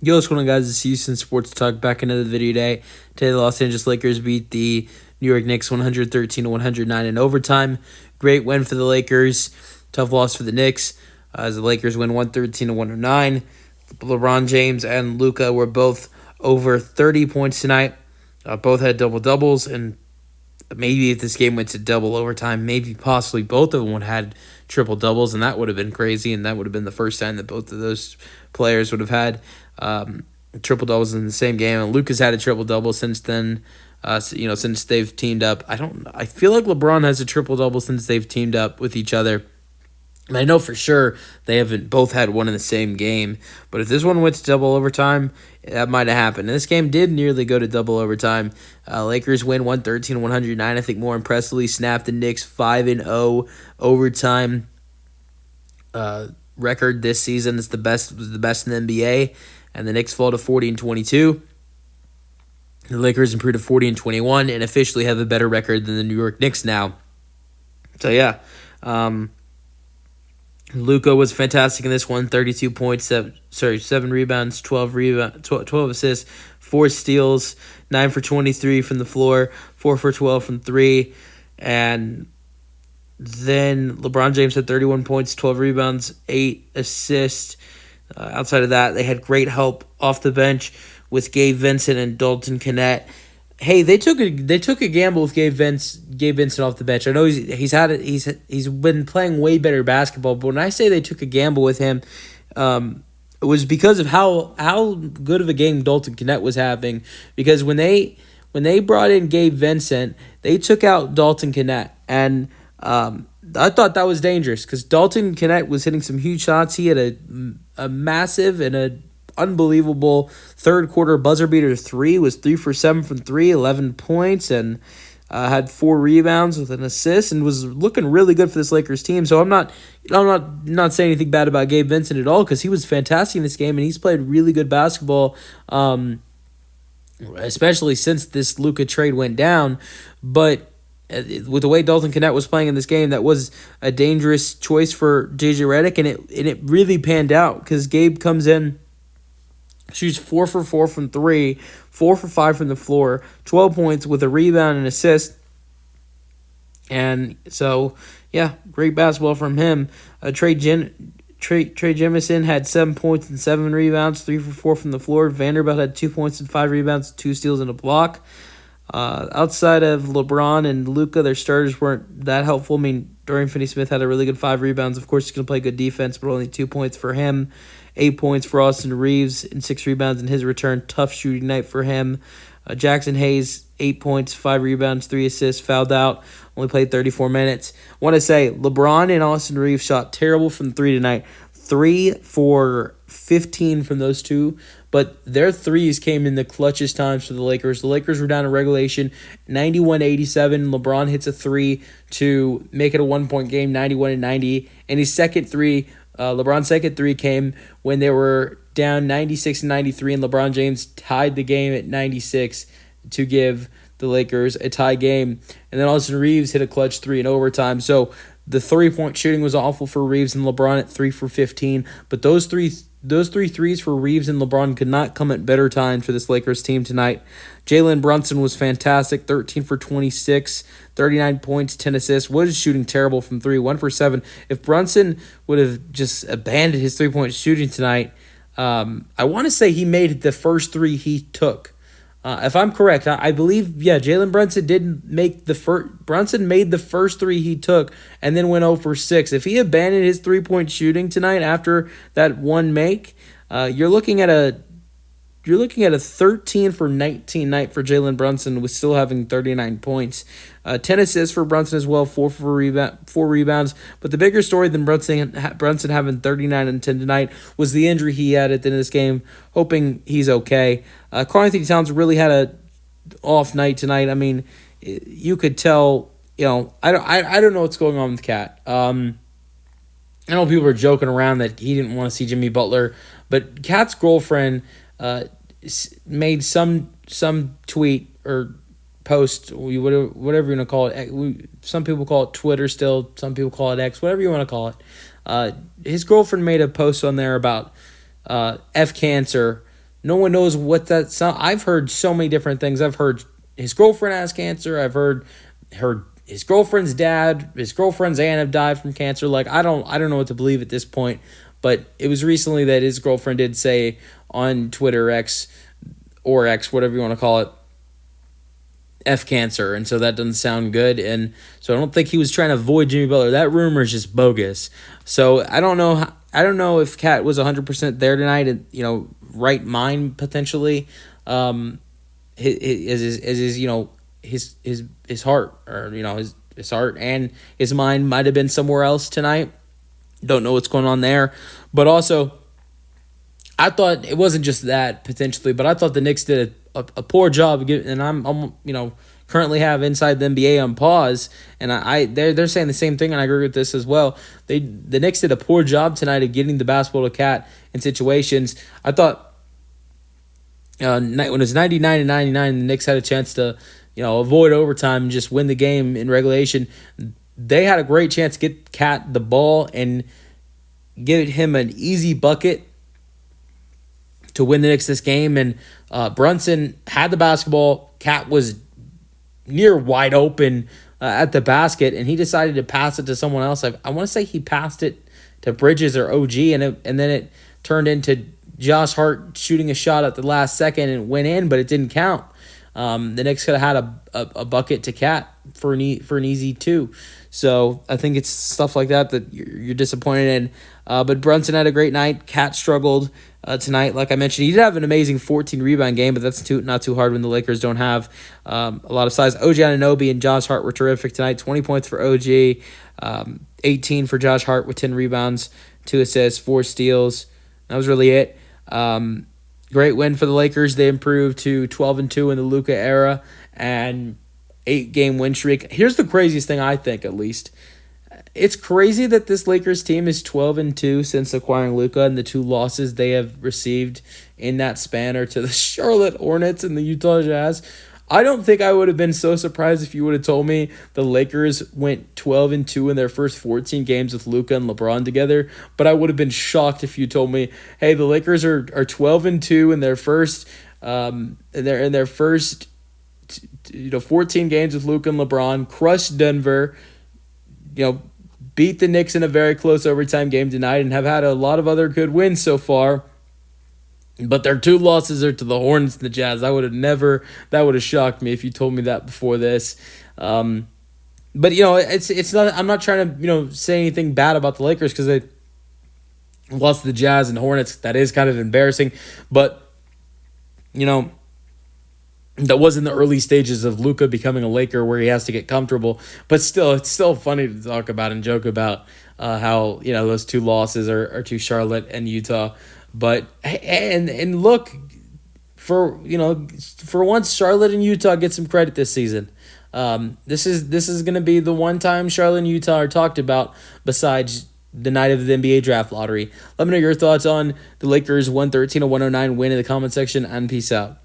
Yo, what's going on, guys? It's Houston Sports Talk back into the video today. Today, the Los Angeles Lakers beat the New York Knicks 113 to 109 in overtime. Great win for the Lakers. Tough loss for the Knicks as the Lakers win 113 to 109. LeBron James and Luka were both over 30 points tonight. Both had double-doubles, and maybe if this game went to double overtime, maybe possibly both of them would have had triple-doubles, and that would have been crazy, and that would have been the first time that both of those players would have had triple doubles in the same game, and Luka's had a triple double since then. Since they've teamed up. I feel like LeBron has a triple double since they've teamed up with each other. And I know for sure they haven't both had one in the same game. But if this one went to double overtime, that might have happened. And this game did nearly go to double overtime. Lakers win 113-109. I think more impressively snapped the Knicks 5-0 overtime record this season. It's the best in the NBA. And the Knicks fall to 40-22. The Lakers improved to 40-21 and officially have a better record than the New York Knicks now. So yeah, Luka was fantastic in this one. 32 points, 7 rebounds, 12 assists, 4 steals, 9 for 23 from the floor, 4 for 12 from 3, and then LeBron James had 31 points, 12 rebounds, 8 assists. Outside of that, they had great help off the bench with Gabe Vincent and Dalton Kennett. Hey, they took a gamble with Gabe Vincent off the bench. I know he's been playing way better basketball, but when I say they took a gamble with him, it was because of how good of a game Dalton Kennett was having. Because when they brought in Gabe Vincent, they took out Dalton Kennett, and I thought that was dangerous because Dalton Kennett was hitting some huge shots. He had a massive and a unbelievable third quarter buzzer beater 3, was 3 for 7 from 3, 11 points, and had 4 rebounds with an assist, and was looking really good for this Lakers team. So I'm not saying anything bad about Gabe Vincent at all because he was fantastic in this game and he's played really good basketball, especially since this Luka trade went down. But with the way Dalton Kennett was playing in this game, that was a dangerous choice for JJ Redick, and it really panned out because Gabe comes in, shoots 4 for 4 from 3, 4 for 5 from the floor, 12 points with a rebound and assist. And so, yeah, great basketball from him. Trey Jemison had 7 points and 7 rebounds, 3 for 4 from the floor. Vanderbilt had 2 points and 5 rebounds, 2 steals and a block. Outside of LeBron and Luka, their starters weren't that helpful. I mean, Dorian Finney-Smith had a really good 5 rebounds. Of course, he's going to play good defense, but only 2 points for him. 8 points for Austin Reeves and 6 rebounds in his return. Tough shooting night for him. Jackson Hayes, 8 points, 5 rebounds, 3 assists, fouled out. Only played 34 minutes. I want to say, LeBron and Austin Reeves shot terrible from 3 tonight. 3 for 15 from those two, but their threes came in the clutchest times for the Lakers. The Lakers were down in regulation, 91-87. LeBron hits a 3 to make it a 1-point game, 91-90. And his second 3, LeBron's second 3 came when they were down 96-93, and LeBron James tied the game at 96 to give the Lakers a tie game. And then Austin Reeves hit a clutch 3 in overtime. So the 3-point shooting was awful for Reeves and LeBron at 3 for 15, but those three threes for Reeves and LeBron could not come at better times for this Lakers team tonight. Jalen Brunson was fantastic, 13 for 26, 39 points, 10 assists. Was shooting terrible from 3, 1 for 7. If Brunson would have just abandoned his 3-point shooting tonight, I want to say he made the first 3 he took. If I'm correct, I believe, Jalen Brunson made the first 3 he took and then went 0 for 6. If he abandoned his 3-point shooting tonight after that one make, you're looking at a 13 for 19 night for Jalen Brunson with still having 39 points. 10 assists for Brunson as well, 4 rebounds. But the bigger story than Brunson having 39 and 10 tonight was the injury he had at the end of this game. Hoping he's okay. Karl-Anthony Towns really had a off night tonight. I mean, you could tell. I don't know what's going on with Cat. I know people are joking around that he didn't want to see Jimmy Butler, but Cat's girlfriend made some tweet or post, whatever you want to call it. Some people call it Twitter still. Some people call it X. Whatever you want to call it. His girlfriend made a post on there about F cancer No one knows what that sound. I've heard so many different things. I've heard his girlfriend has cancer. I've heard his girlfriend's dad, his girlfriend's aunt have died from cancer. Like I don't know what to believe at this point. But it was recently that his girlfriend did say on Twitter X or X, whatever you want to call it, F cancer, and so that doesn't sound good. And so I don't think he was trying to avoid Jimmy Butler. That rumor is just bogus. So I don't know. I don't know if Cat was 100% there tonight, and right mind potentially. His heart, or his heart and his mind might have been somewhere else tonight. Don't know what's going on there, but also I thought it wasn't just that potentially, but I thought the Knicks did a poor job. And I'm currently have Inside the NBA on pause, and they're saying the same thing, and I agree with this as well. The Knicks did a poor job tonight of getting the basketball to Cat in situations. I thought when it was 99-99, the Knicks had a chance to avoid overtime and just win the game in regulation. They had a great chance to get Cat the ball and give him an easy bucket to win the Knicks this game. And Brunson had the basketball. Cat was near wide open at the basket, and he decided to pass it to someone else. I want to say he passed it to Bridges or OG, and then it turned into Josh Hart shooting a shot at the last second and went in, but it didn't count. The Knicks could have had a bucket to Cat for an easy 2. So I think it's stuff like that you're disappointed in. But Brunson had a great night. Cat struggled tonight. Like I mentioned, he did have an amazing 14-rebound game, but that's not too hard when the Lakers don't have a lot of size. OG Anunoby and Josh Hart were terrific tonight. 20 points for OG, 18 for Josh Hart with 10 rebounds, 2 assists, 4 steals. That was really it. Great win for the Lakers. They improved to 12-2 in the Luka era and 8-game win streak. Here's the craziest thing, I think, at least. It's crazy that this Lakers team is 12-2 since acquiring Luka, and the 2 losses they have received in that span are to the Charlotte Hornets and the Utah Jazz. I don't think I would have been so surprised if you would have told me the Lakers went 12-2 in their first 14 games with Luka and LeBron together, but I would have been shocked if you told me, hey, the Lakers are 12-2 in their first 14 games with Luka and LeBron, crushed Denver, beat the Knicks in a very close overtime game tonight, and have had a lot of other good wins so far. But their 2 losses are to the Hornets and the Jazz. That would have shocked me if you told me that before this. But it's not. I'm not trying to say anything bad about the Lakers because they lost to the Jazz and Hornets. That is kind of embarrassing. But that was in the early stages of Luka becoming a Laker where he has to get comfortable. But still, it's still funny to talk about and joke about how those 2 losses are to Charlotte and Utah. But and look, for once, Charlotte and Utah get some credit this season. This is going to be the one time Charlotte and Utah are talked about besides the night of the NBA draft lottery. Let me know your thoughts on the Lakers 113-109 win in the comment section, and peace out.